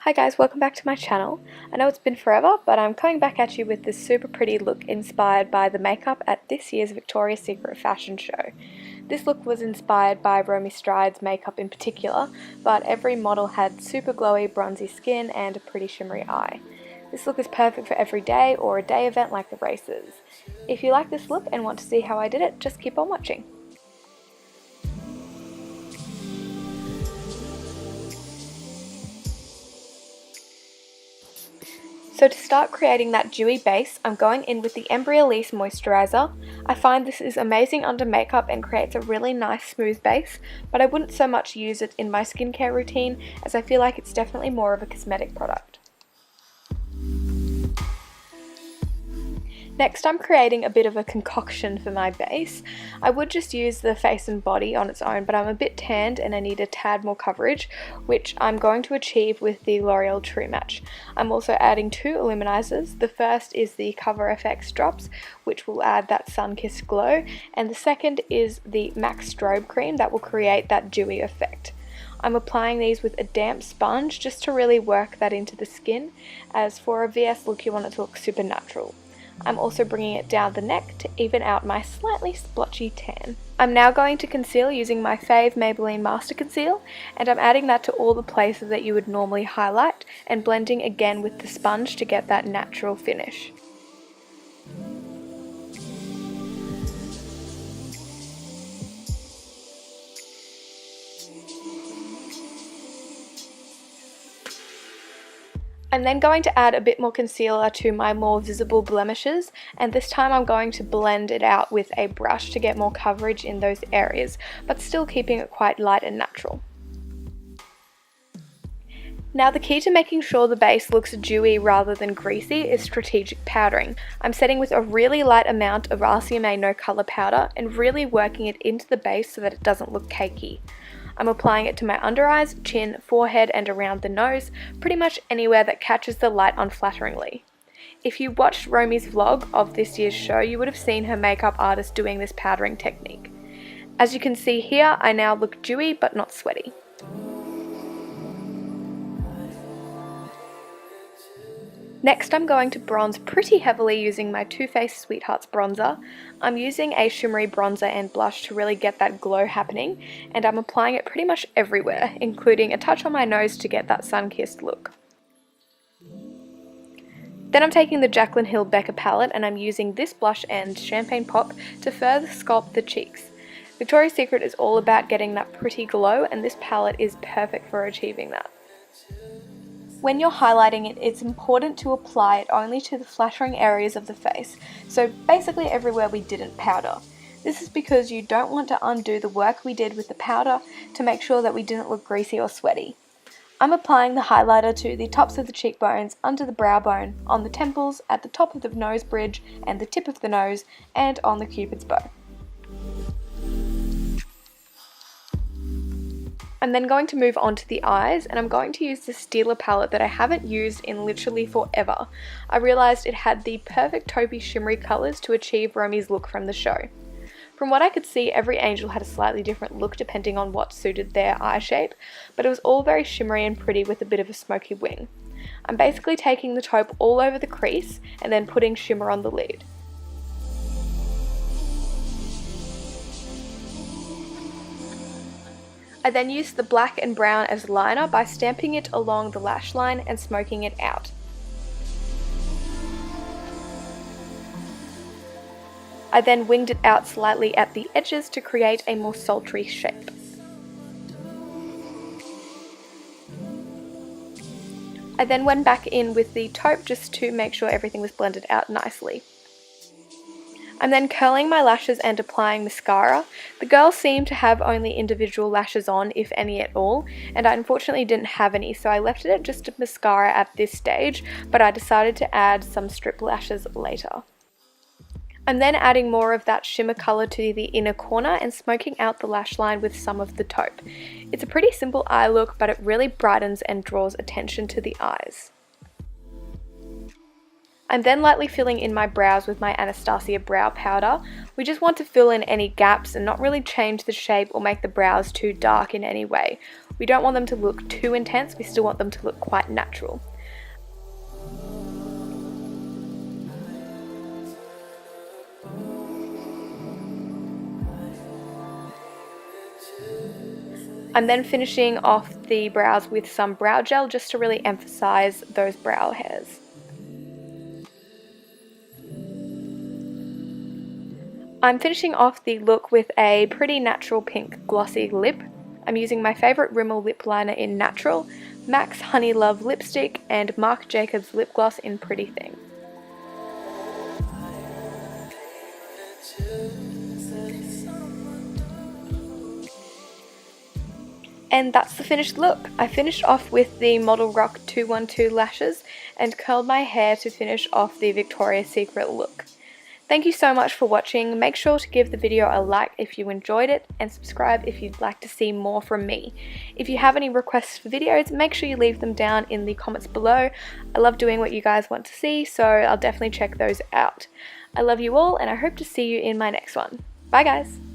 Hi guys, welcome back to my channel. I know it's been forever, but I'm coming back at you with this super pretty look inspired by the makeup at this year's Victoria's Secret fashion show. This look was inspired by Romy Stride's makeup in particular, but every model had super glowy bronzy skin and a pretty shimmery eye. This look is perfect for every day or a day event like the races. If you like this look and want to see how I did it, just keep on watching. So to start creating that dewy base, I'm going in with the Embryolisse Moisturiser. I find this is amazing under makeup and creates a really nice smooth base, but I wouldn't so much use it in my skincare routine as I feel like it's definitely more of a cosmetic product. Next, I'm creating a bit of a concoction for my base. I would just use the face and body on its own, but I'm a bit tanned and I need a tad more coverage, which I'm going to achieve with the L'Oreal True Match. I'm also adding two illuminizers. The first is the Cover FX drops, which will add that sun-kissed glow, and the second is the MAC Strobe cream that will create that dewy effect. I'm applying these with a damp sponge just to really work that into the skin, as for a VS look you want it to look super natural. I'm also bringing it down the neck to even out my slightly splotchy tan. I'm now going to conceal using my fave Maybelline Master Conceal, and I'm adding that to all the places that you would normally highlight and blending again with the sponge to get that natural finish. I'm then going to add a bit more concealer to my more visible blemishes, and this time I'm going to blend it out with a brush to get more coverage in those areas, but still keeping it quite light and natural. Now the key to making sure the base looks dewy rather than greasy is strategic powdering. I'm setting with a really light amount of RCMA no colour powder and really working it into the base so that it doesn't look cakey. I'm applying it to my under eyes, chin, forehead and around the nose, pretty much anywhere that catches the light unflatteringly. If you watched Romy's vlog of this year's show, you would have seen her makeup artist doing this powdering technique. As you can see here, I now look dewy but not sweaty. Next, I'm going to bronze pretty heavily using my Too Faced Sweethearts bronzer. I'm using a shimmery bronzer and blush to really get that glow happening, and I'm applying it pretty much everywhere, including a touch on my nose to get that sun-kissed look. Then I'm taking the Jaclyn Hill Becca palette and I'm using this blush and Champagne Pop to further sculpt the cheeks. Victoria's Secret is all about getting that pretty glow, and this palette is perfect for achieving that. When you're highlighting it, it's important to apply it only to the flattering areas of the face, so basically everywhere we didn't powder. This is because you don't want to undo the work we did with the powder to make sure that we didn't look greasy or sweaty. I'm applying the highlighter to the tops of the cheekbones, under the brow bone, on the temples, at the top of the nose bridge and the tip of the nose, and on the cupid's bow. I'm then going to move on to the eyes, and I'm going to use the Stila palette that I haven't used in literally forever. I realised it had the perfect taupey shimmery colours to achieve Romy's look from the show. From what I could see, every angel had a slightly different look depending on what suited their eye shape, but it was all very shimmery and pretty with a bit of a smoky wing. I'm basically taking the taupe all over the crease and then putting shimmer on the lid. I then used the black and brown as liner by stamping it along the lash line and smoking it out. I then winged it out slightly at the edges to create a more sultry shape. I then went back in with the taupe just to make sure everything was blended out nicely. I'm then curling my lashes and applying mascara. The girls seemed to have only individual lashes on, if any at all, and I unfortunately didn't have any, so I left it at just a mascara at this stage, but I decided to add some strip lashes later. I'm then adding more of that shimmer colour to the inner corner and smoking out the lash line with some of the taupe. It's a pretty simple eye look, but it really brightens and draws attention to the eyes. I'm then lightly filling in my brows with my Anastasia brow powder. We just want to fill in any gaps and not really change the shape or make the brows too dark in any way. We don't want them to look too intense, we still want them to look quite natural. I'm then finishing off the brows with some brow gel just to really emphasize those brow hairs. I'm finishing off the look with a pretty natural pink glossy lip. I'm using my favourite Rimmel lip liner in Natural, MAC's Honey Love lipstick, and Marc Jacobs lip gloss in Pretty Thing. And that's the finished look. I finished off with the Model Rock 212 lashes and curled my hair to finish off the Victoria's Secret look. Thank you so much for watching. Make sure to give the video a like if you enjoyed it and subscribe if you'd like to see more from me. If you have any requests for videos, make sure you leave them down in the comments below. I love doing what you guys want to see, so I'll definitely check those out. I love you all and I hope to see you in my next one. Bye guys!